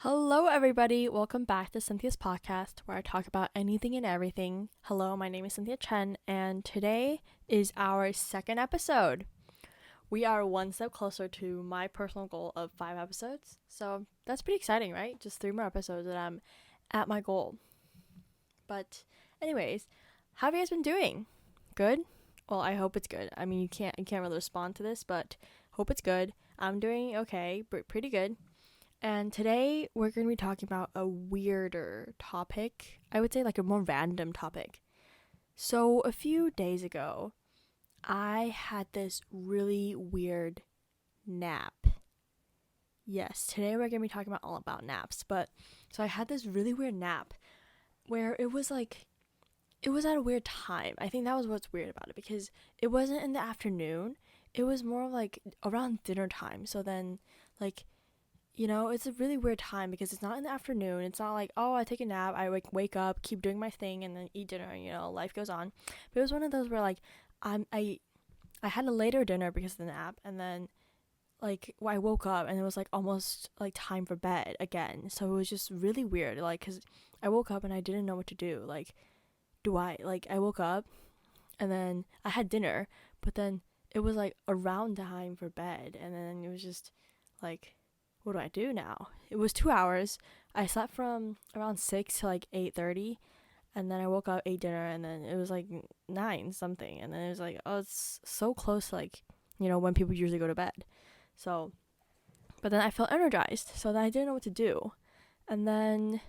Hello, everybody. Welcome back to Cynthia's podcast, where I talk about anything and everything. Hello, my name is Cynthia Chen, and today is our second episode. We are one step closer to my personal goal of 5 episodes, so that's pretty exciting, right? Just 3 more episodes, and I'm at my goal. But, anyways, how have you guys been doing? Good? Well, I hope it's good. I mean, you can't really respond to this, but hope it's good. I'm doing okay, pretty good. And today we're going to be talking about a weirder topic. I would say like a more random topic. So a few days ago, I had this really weird nap. Yes, today we're going to be talking about all about naps. But so I had this really weird nap where it was at a weird time. I think that was what's weird about it, because it wasn't in the afternoon. It was more like around dinner time. So then like it's a really weird time because it's not in the afternoon. It's not like, oh, I take a nap, I wake up, keep doing my thing, and then eat dinner. Life goes on. But it was one of those where like I had a later dinner because of the nap, and then I woke up and it was like almost like time for bed again. So it was just really weird, like, because I woke up and I didn't know what to do. Like, I woke up and then I had dinner, but then it was like around time for bed, and then it was just like, what do I do now? It was 2 hours. I slept from around 6 to like 8:30, and then I woke up, ate dinner, and then it was like 9 something, and then it was like, oh, it's so close to like, when people usually go to bed. So, but then I felt energized, so then I didn't know what to do. And then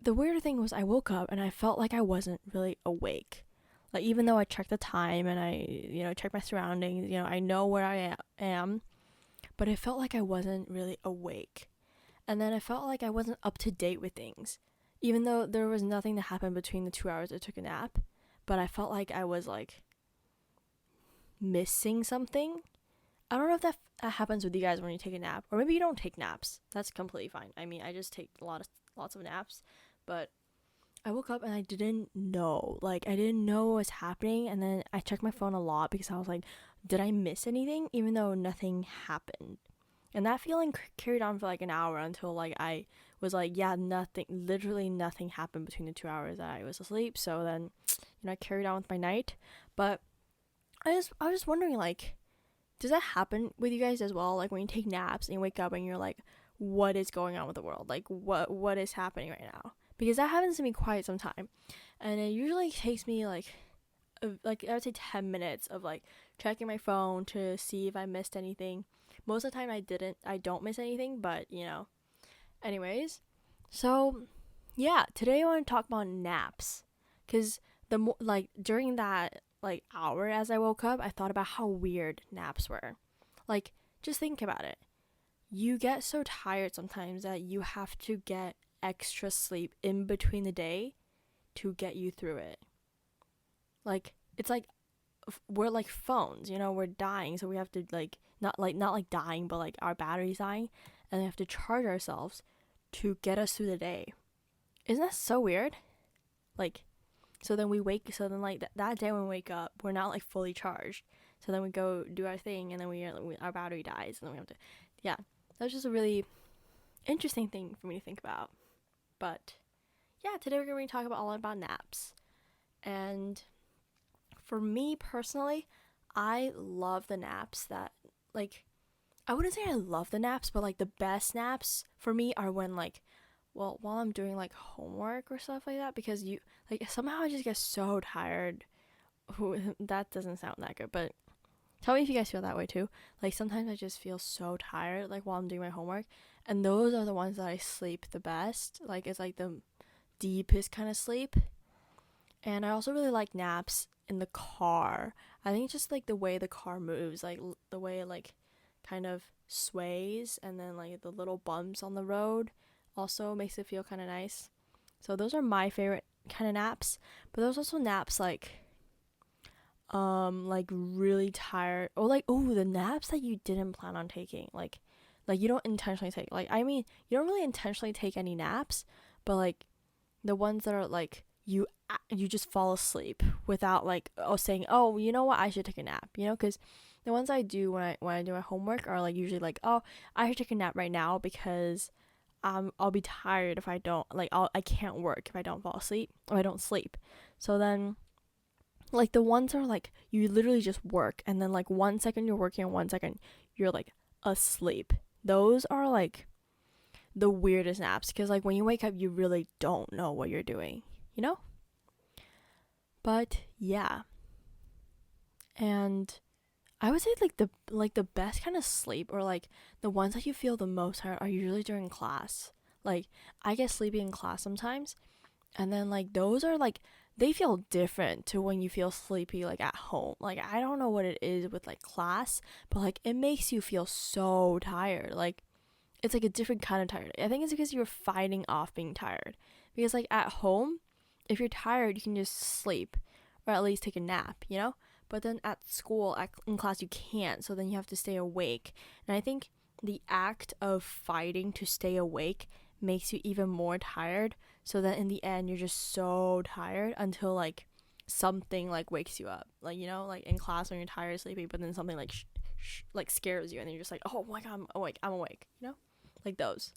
the weird thing was I woke up and I felt like I wasn't really awake. Like, even though I checked the time and I, checked my surroundings, I know where I am, but it felt like I wasn't really awake. And then I felt like I wasn't up to date with things, even though there was nothing that happened between the 2 hours I took a nap. But I felt like I was like missing something. I don't know if that happens with you guys when you take a nap, or maybe you don't take naps. That's completely fine. I mean, I just take lots of naps, but I woke up and I didn't know. Like, I didn't know what was happening, and then I checked my phone a lot because I was like, did I miss anything? Even though nothing happened. And that feeling carried on for like an hour until like I was like, yeah, literally nothing happened between the 2 hours that I was asleep. So then, I carried on with my night. But I was just wondering, like, does that happen with you guys as well? Like, when you take naps and you wake up and you're like, what is going on with the world? Like, what is happening right now? Because that happens to me quite some time, and it usually takes me like I would say 10 minutes of like checking my phone to see if I missed anything. Most of the time I don't miss anything, but anyways. So yeah, today I want to talk about naps, because during that like hour as I woke up, I thought about how weird naps were. Like, just think about it. You get so tired sometimes that you have to get extra sleep in between the day to get you through it. Like, it's like we're like phones, we're dying, so we have to like not like dying, but like our battery's dying, and we have to charge ourselves to get us through the day. Isn't that so weird? Like, so then like that day when we wake up, we're not like fully charged. So then we go do our thing, and then our battery dies, and then we have to, yeah. That's just a really interesting thing for me to think about. But yeah, today we're going to be talking all about naps. And for me personally, I love the naps that, like, I wouldn't say I love the naps, but like the best naps for me are when while I'm doing like homework or stuff like that, because somehow I just get so tired. That doesn't sound that good, but tell me if you guys feel that way too. Like, sometimes I just feel so tired, like, while I'm doing my homework. And those are the ones that I sleep the best. Like, it's like the deepest kind of sleep. And I also really like naps in the car. I think it's just like the way the car moves, like the way it like kind of sways, and then like the little bumps on the road also makes it feel kind of nice. So those are my favorite kind of naps. But there's also naps like really tired, or like, oh, the naps that you didn't plan on taking, like you don't intentionally take, like, I mean, you don't really intentionally take any naps, but like the ones that are like you just fall asleep without like saying, oh, you know what, I should take a nap, because the ones I do when I do my homework are like usually like, oh, I should take a nap right now because I'll be tired if I don't, like, I can't work if I don't fall asleep or I don't sleep. So then, like, the ones are like you literally just work, and then like 1 second you're working and 1 second you're like asleep. Those are like the weirdest naps, because like when you wake up you really don't know what you're doing, you know. But yeah, and I would say like the best kind of sleep, or like the ones that you feel the most tired, are usually during class. Like, I get sleepy in class sometimes, and then like those are like, they feel different to when you feel sleepy like at home. Like, I don't know what it is with like class, but like it makes you feel so tired. Like, it's like a different kind of tired. I think it's because you're fighting off being tired. Because like at home, if you're tired, you can just sleep, or at least take a nap, you know? But then at school, in class, you can't. So then you have to stay awake. And I think the act of fighting to stay awake makes you even more tired. So that in the end, you're just so tired until like something like wakes you up. Like, you know, like in class when you're tired, sleepy, but then something like like scares you, and then you're just like, oh my god, I'm awake, you know, like those.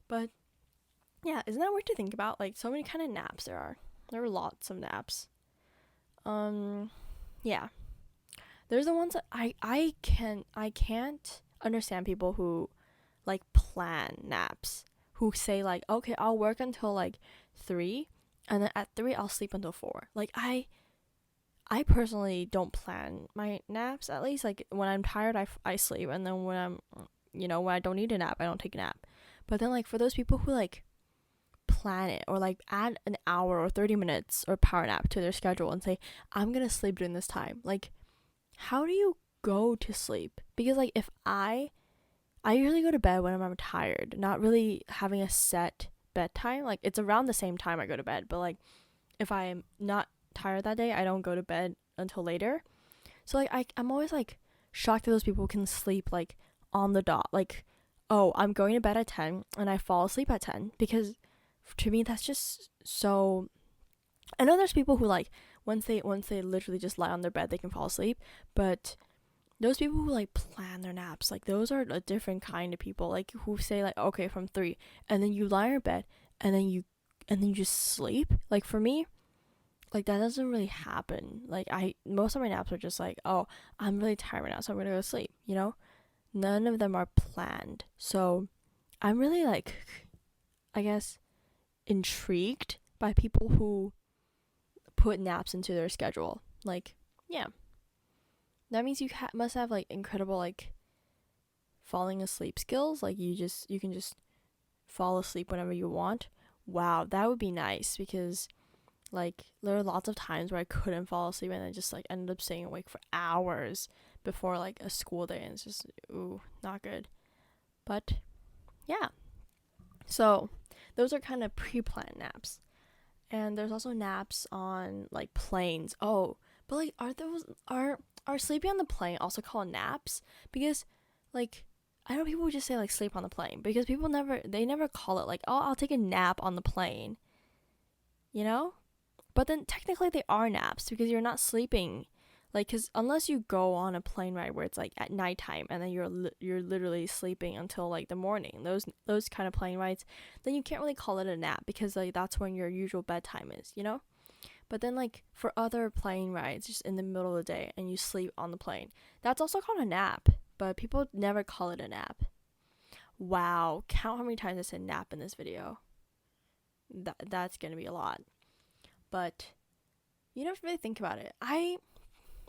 But yeah, isn't that weird to think about? Like, so many kind of naps there are. There are lots of naps. Yeah. There's the ones that I can't understand people who like plan naps. Who say like, okay, I'll work until like 3, and then at 3 I'll sleep until 4. Like, I personally don't plan my naps. At least like when I'm tired, I sleep, and then when I'm, you know, when I don't need a nap, I don't take a nap. But then like for those people who like plan it, or like add an hour or 30 minutes or power nap to their schedule and say, I'm gonna sleep during this time, like, how do you go to sleep? Because like if I usually go to bed when I'm tired, not really having a set bedtime. Like, it's around the same time I go to bed, but like if I'm not tired that day, I don't go to bed until later. So like I'm always like shocked that those people can sleep like on the dot. Like, oh, I'm going to bed at 10 and I fall asleep at 10, because to me that's just so. I know there's people who like once they literally just lie on their bed they can fall asleep, but those people who like plan their naps, like those are a different kind of people. Like, who say like, okay, from 3, and then you lie in your bed, and then you just sleep. Like, for me, like that doesn't really happen. Like, most of my naps are just like, oh, I'm really tired right now, so I'm gonna go to sleep, you know. None of them are planned. So I'm really like, I guess, intrigued by people who put naps into their schedule. Like, yeah, that means you must have like incredible like falling asleep skills. Like, you can just fall asleep whenever you want. Wow, that would be nice, because like there are lots of times where I couldn't fall asleep, and I just like ended up staying awake for hours before like a school day, and it's just, ooh, not good. But yeah, so those are kind of pre-planned naps. And there's also naps on like planes. Oh, but like, are sleeping on the plane also called naps? Because like, I know people just say like sleep on the plane, because people never call it like, oh, I'll take a nap on the plane, you know. But then technically they are naps, because you're not sleeping. Like, because unless you go on a plane ride where it's like at nighttime, and then you're literally sleeping until like the morning, those kind of plane rides, then you can't really call it a nap, because like that's when your usual bedtime is, you know. But then like for other plane rides, just in the middle of the day, and you sleep on the plane, that's also called a nap, but people never call it a nap. Wow, count how many times I said nap in this video. That's gonna be a lot. But you don't really think about it.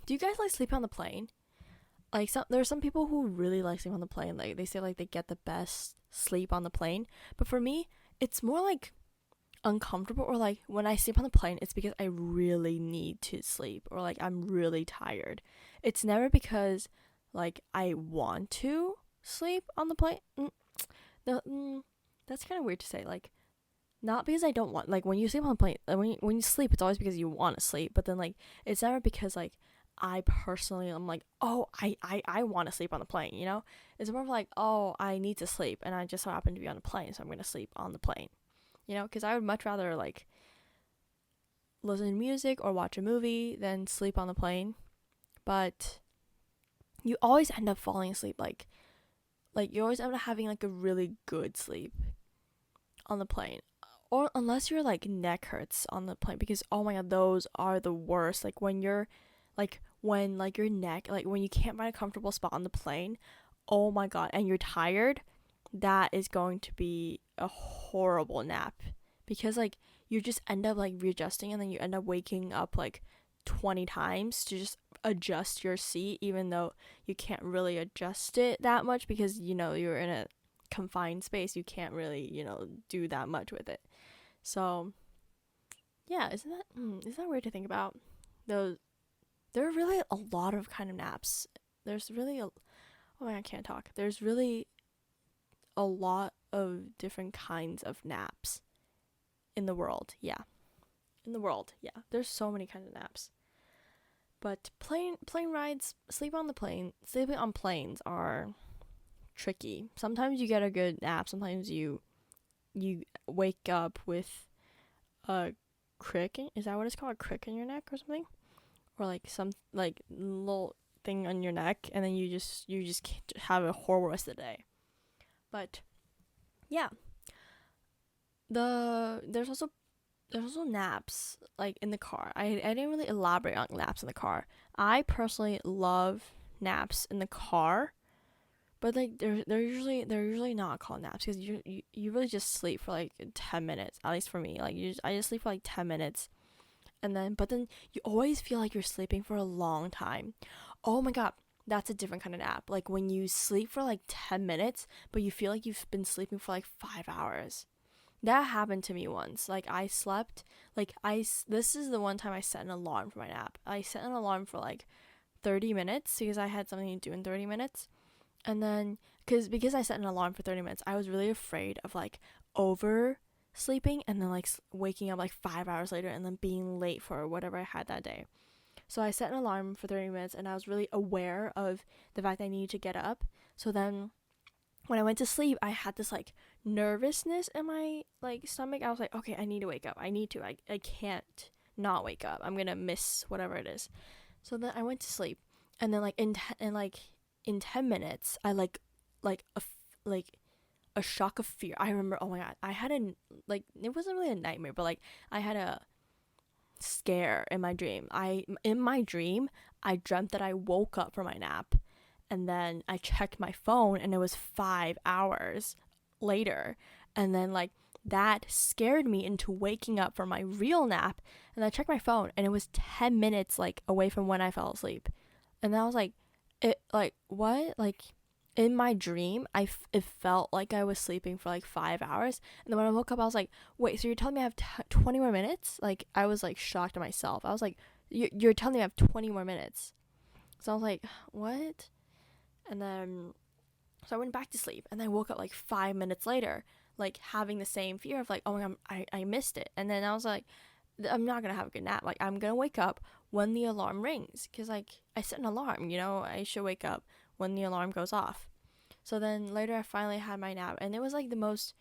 Do you guys like sleep on the plane? Like, there are some people who really like sleep on the plane. Like, they say like they get the best sleep on the plane. But for me, it's more like uncomfortable, or like when I sleep on the plane, it's because I really need to sleep, or like I'm really tired. It's never because like I want to sleep on the plane. That's kind of weird to say. Like, not because I don't want, like, when you sleep on a plane, like, when you sleep, it's always because you want to sleep, but then like it's never because like I personally am like, oh, I want to sleep on the plane, you know. It's more of like, oh, I need to sleep, and I just so happen to be on a plane, so I'm gonna sleep on the plane, you know, because I would much rather like listen to music or watch a movie than sleep on the plane. But you always end up falling asleep, like you always end up having like a really good sleep, on the plane, or unless your like neck hurts on the plane, because oh my god, those are the worst. Like when you're like when like your neck, like when you can't find a comfortable spot on the plane, oh my god, and you're tired, that is going to be a horrible nap, because like you just end up like readjusting, and then you end up waking up like 20 times to just adjust your seat, even though you can't really adjust it that much because you're in a confined space. You can't really do that much with it. So yeah, isn't that weird to think about? Those There are really a lot of kind of naps. There's really oh my god, I can't talk. There's really a lot of different kinds of naps in the world. Yeah. In the world. Yeah. There's so many kinds of naps. But plane rides, sleeping on planes are tricky. Sometimes you get a good nap. Sometimes you wake up with a crick. Is that what it's called? A crick in your neck or something? Or like some like little thing on your neck, and then you just can't have a horrible rest of the day. But yeah, there's also naps like in the car. I didn't really elaborate on naps in the car. I personally love naps in the car, but like they're usually not called naps, because you really just sleep for like 10 minutes, at least for me. Like I just sleep for like 10 minutes, and then you always feel like you're sleeping for a long time. Oh my god, that's a different kind of nap. Like when you sleep for like 10 minutes, but you feel like you've been sleeping for like 5 hours. That happened to me once. Like I slept, this is the one time I set an alarm for my nap. I set an alarm for like 30 minutes because I had something to do in 30 minutes. And then, because I set an alarm for 30 minutes, I was really afraid of like over sleeping and then like waking up like 5 hours later and then being late for whatever I had that day. So I set an alarm for 30 minutes, and I was really aware of the fact that I needed to get up. So then when I went to sleep, I had this like nervousness in my like stomach. I was like, okay, I need to wake up. I can't not wake up. I'm gonna miss whatever it is. So then I went to sleep, and then in 10 minutes, I like a shock of fear. I remember, oh my god, I had it wasn't really a nightmare, but like I had a scare in my dream. In my dream, I dreamt that I woke up from my nap, and then I checked my phone, and it was 5 hours later, and then like that scared me into waking up from my real nap, and I checked my phone, and it was 10 minutes like away from when I fell asleep. And then I was like, what? Like in my dream, it felt like I was sleeping for like 5 hours, and then when I woke up, I was like, wait, so you're telling me I have 20 more minutes? Like I was like shocked at myself. I was like, you're telling me I have 20 more minutes? So I was like, what? And then so I went back to sleep, and then I woke up like 5 minutes later, like having the same fear of like, oh my god, I missed it. And then I was like, I'm not gonna have a good nap. Like I'm gonna wake up when the alarm rings, because like I set an alarm, I should wake up when the alarm goes off. So then later I finally had my nap, and it was like the most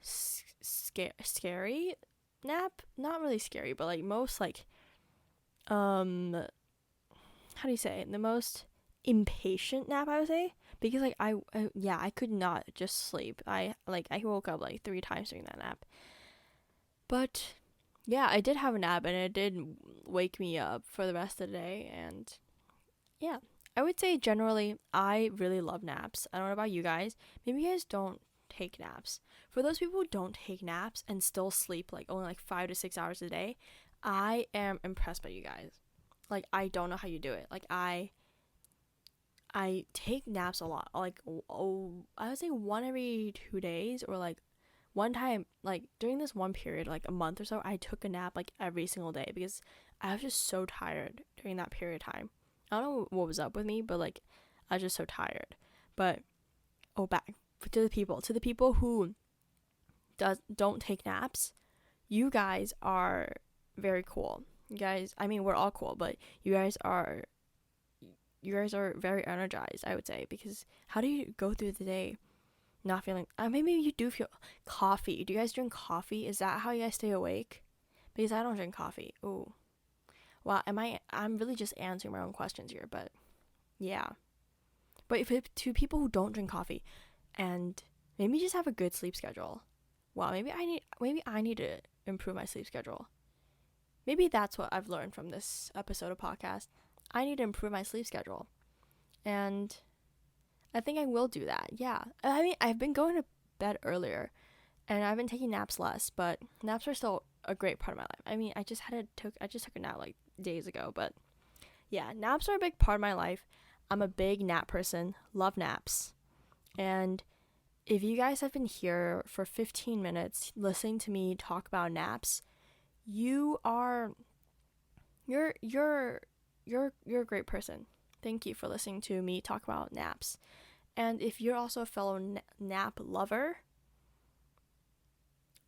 scary nap. Not really scary, but like most like how do you say it? The most impatient nap, I would say, because like I could not just sleep. I woke up like 3 times during that nap. But yeah, I did have a nap, and it did wake me up for the rest of the day. And yeah, I would say generally I really love naps. I don't know about you guys. Maybe you guys don't take naps. For those people who don't take naps and still sleep like only like 5 to 6 hours a day, I am impressed by you guys. Like I don't know how you do it. Like I take naps a lot. Like I would say 1 every 2 days, or like one time, like during this one period, like a month or so, I took a nap like every single day, because I was just so tired during that period of time. I don't know what was up with me, but like I was just so tired. But back to the people who don't take naps, you guys are very cool. You guys, I mean, we're all cool, but you guys are very energized, I would say, because how do you go through the day not feeling, maybe you do feel coffee. Do you guys drink coffee? Is that how you guys stay awake? Because I don't drink coffee. Ooh. Well, I'm really just answering my own questions here, but yeah. But to people who don't drink coffee, and maybe just have a good sleep schedule, wow, maybe I need to improve my sleep schedule. Maybe that's what I've learned from this episode of podcast. I need to improve my sleep schedule. And I think I will do that. Yeah. I mean, I've been going to bed earlier and I've been taking naps less, but naps are still a great part of my life. I mean, I just took a nap like days ago, but yeah, naps are a big part of my life. I'm a big nap person, love naps. And if you guys have been here for 15 minutes listening to me talk about naps, you're a a great person. Thank you for listening to me talk about naps. And if you're also a fellow nap lover,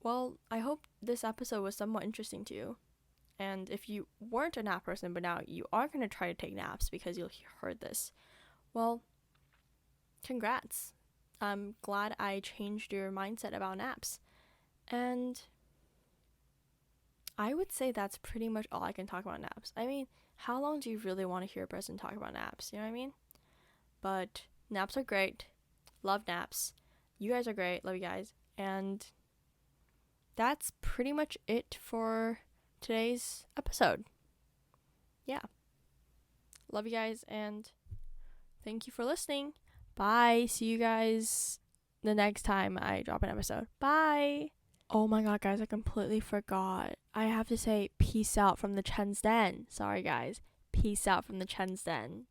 well, I hope this episode was somewhat interesting to you. And if you weren't a nap person, but now you are going to try to take naps because you heard this, well, congrats. I'm glad I changed your mindset about naps. And I would say that's pretty much all I can talk about naps. I mean, how long do you really want to hear a person talk about naps? You know what I mean? But naps are great. Love naps. You guys are great. Love you guys. And that's pretty much it for today's episode. Yeah. Love you guys and thank you for listening. Bye. See you guys the next time I drop an episode. Bye. Oh my god, guys, I completely forgot. I have to say peace out from the Chen's Den. Sorry, guys. Peace out from the Chen's Den.